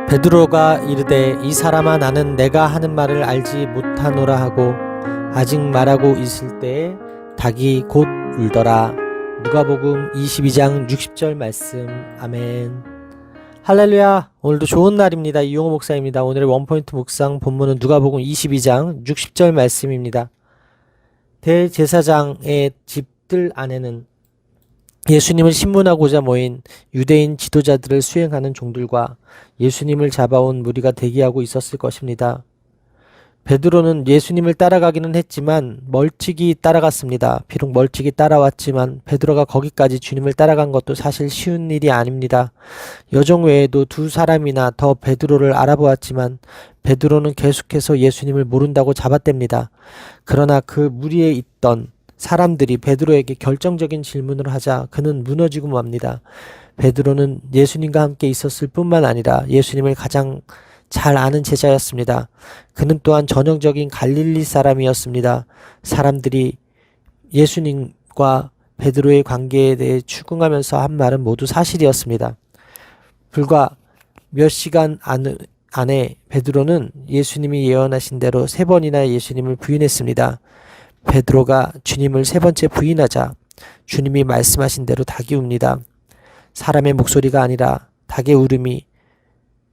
베드로가 이르되 이 사람아 나는 내가 하는 말을 알지 못하노라 하고 아직 말하고 있을 때에 닭이 곧 울더라. 누가복음 22장 60절 말씀. 아멘. 할렐루야. 오늘도 좋은 날입니다. 이용호 목사입니다. 오늘의 원포인트 묵상 본문은 누가복음 22장 60절 말씀입니다. 대제사장의 집들 안에는 예수님을 신문하고자 모인 유대인 지도자들을 수행하는 종들과 예수님을 잡아온 무리가 대기하고 있었을 것입니다. 베드로는 예수님을 따라가기는 했지만 멀찍이 따라갔습니다. 비록 멀찍이 따라왔지만 베드로가 거기까지 주님을 따라간 것도 사실 쉬운 일이 아닙니다. 여정 외에도 두 사람이나 더 베드로를 알아보았지만 베드로는 계속해서 예수님을 모른다고 잡아댑니다. 그러나 그 무리에 있던 사람들이 베드로에게 결정적인 질문을 하자 그는 무너지고 맙니다. 베드로는 예수님과 함께 있었을 뿐만 아니라 예수님을 가장 잘 아는 제자였습니다. 그는 또한 전형적인 갈릴리 사람이었습니다. 사람들이 예수님과 베드로의 관계에 대해 추궁하면서 한 말은 모두 사실이었습니다. 불과 몇 시간 안에 베드로는 예수님이 예언하신 대로 3번이나 예수님을 부인했습니다. 베드로가 주님을 3번째 부인하자 주님이 말씀하신 대로 닭이 웁니다. 사람의 목소리가 아니라 닭의 울음이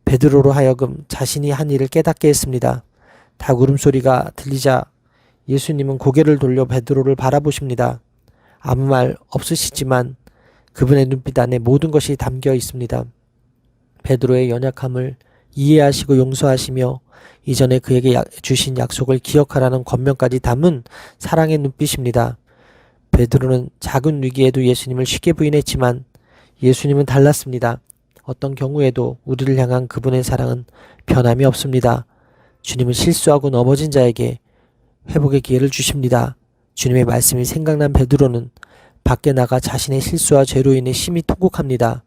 베드로로 하여금 자신이 한 일을 깨닫게 했습니다. 닭 울음소리가 들리자 예수님은 고개를 돌려 베드로를 바라보십니다. 아무 말 없으시지만 그분의 눈빛 안에 모든 것이 담겨 있습니다. 베드로의 연약함을 이해하시고 용서하시며 이전에 그에게 주신 약속을 기억하라는 권면까지 담은 사랑의 눈빛입니다. 베드로는 작은 위기에도 예수님을 쉽게 부인했지만 예수님은 달랐습니다. 어떤 경우에도 우리를 향한 그분의 사랑은 변함이 없습니다. 주님은 실수하고 넘어진 자에게 회복의 기회를 주십니다. 주님의 말씀이 생각난 베드로는 밖에 나가 자신의 실수와 죄로 인해 심히 통곡합니다.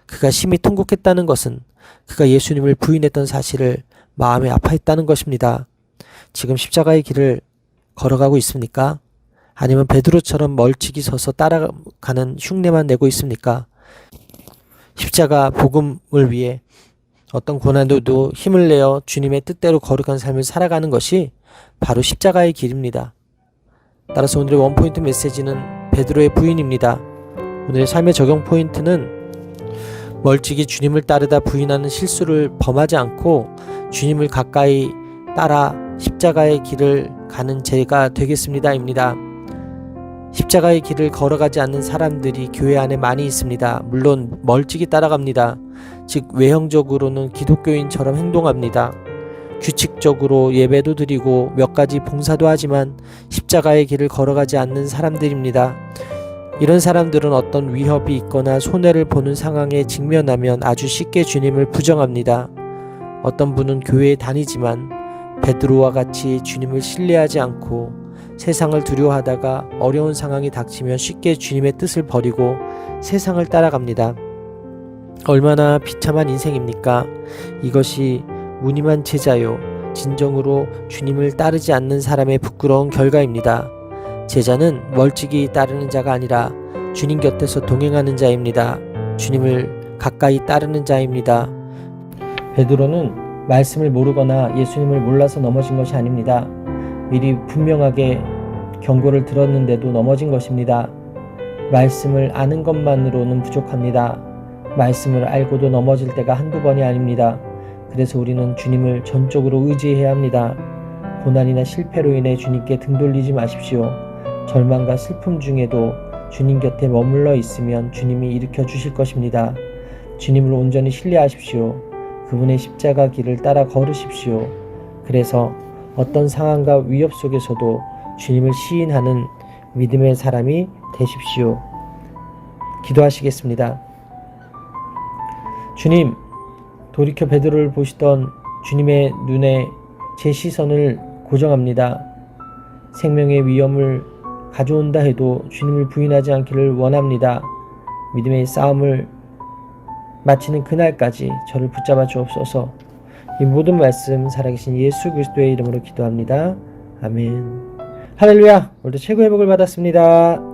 그가 심히 통곡했다는 것은 그가 예수님을 부인했던 사실을 마음에 아파했다는 것입니다. 지금 십자가의 길을 걸어가고 있습니까? 아니면 베드로처럼 멀찍이 서서 따라가는 흉내만 내고 있습니까? 십자가 복음을 위해 어떤 고난에도 힘을 내어 주님의 뜻대로 거룩한 삶을 살아가는 것이 바로 십자가의 길입니다. 따라서 오늘의 원포인트 메시지는 베드로의 부인입니다. 오늘의 삶의 적용 포인트는 멀찍이 주님을 따르다 부인하는 실수를 범하지 않고 주님을 가까이 따라 십자가의 길을 가는 제가 되겠습니다입니다. 십자가의 길을 걸어가지 않는 사람들이 교회 안에 많이 있습니다. 물론 멀찍이 따라갑니다. 즉 외형적으로는 기독교인처럼 행동합니다. 규칙적으로 예배도 드리고 몇 가지 봉사도 하지만 십자가의 길을 걸어가지 않는 사람들입니다. 이런 사람들은 어떤 위협이 있거나 손해를 보는 상황에 직면하면 아주 쉽게 주님을 부정합니다. 어떤 분은 교회에 다니지만 베드로와 같이 주님을 신뢰하지 않고 세상을 두려워하다가 어려운 상황이 닥치면 쉽게 주님의 뜻을 버리고 세상을 따라갑니다. 얼마나 비참한 인생입니까? 이것이 무늬만 제자요 진정으로 주님을 따르지 않는 사람의 부끄러운 결과입니다. 제자는 멀찍이 따르는 자가 아니라 주님 곁에서 동행하는 자입니다. 주님을 가까이 따르는 자입니다. 베드로는 말씀을 모르거나 예수님을 몰라서 넘어진 것이 아닙니다. 미리 분명하게 경고를 들었는데도 넘어진 것입니다. 말씀을 아는 것만으로는 부족합니다. 말씀을 알고도 넘어질 때가 한두 번이 아닙니다. 그래서 우리는 주님을 전적으로 의지해야 합니다. 고난이나 실패로 인해 주님께 등 돌리지 마십시오. 절망과 슬픔 중에도 주님 곁에 머물러 있으면 주님이 일으켜 주실 것입니다. 주님을 온전히 신뢰하십시오. 그분의 십자가 길을 따라 걸으십시오. 그래서 어떤 상황과 위협 속에서도 주님을 시인하는 믿음의 사람이 되십시오. 기도하시겠습니다. 주님, 돌이켜 베드로를 보시던 주님의 눈에 제 시선을 고정합니다. 생명의 위험을 가져온다 해도 주님을 부인하지 않기를 원합니다. 믿음의 싸움을 마치는 그날까지 저를 붙잡아 주옵소서. 이 모든 말씀 살아계신 예수 그리스도의 이름으로 기도합니다. 아멘. 할렐루야. 오늘도 최고의 복을 받았습니다.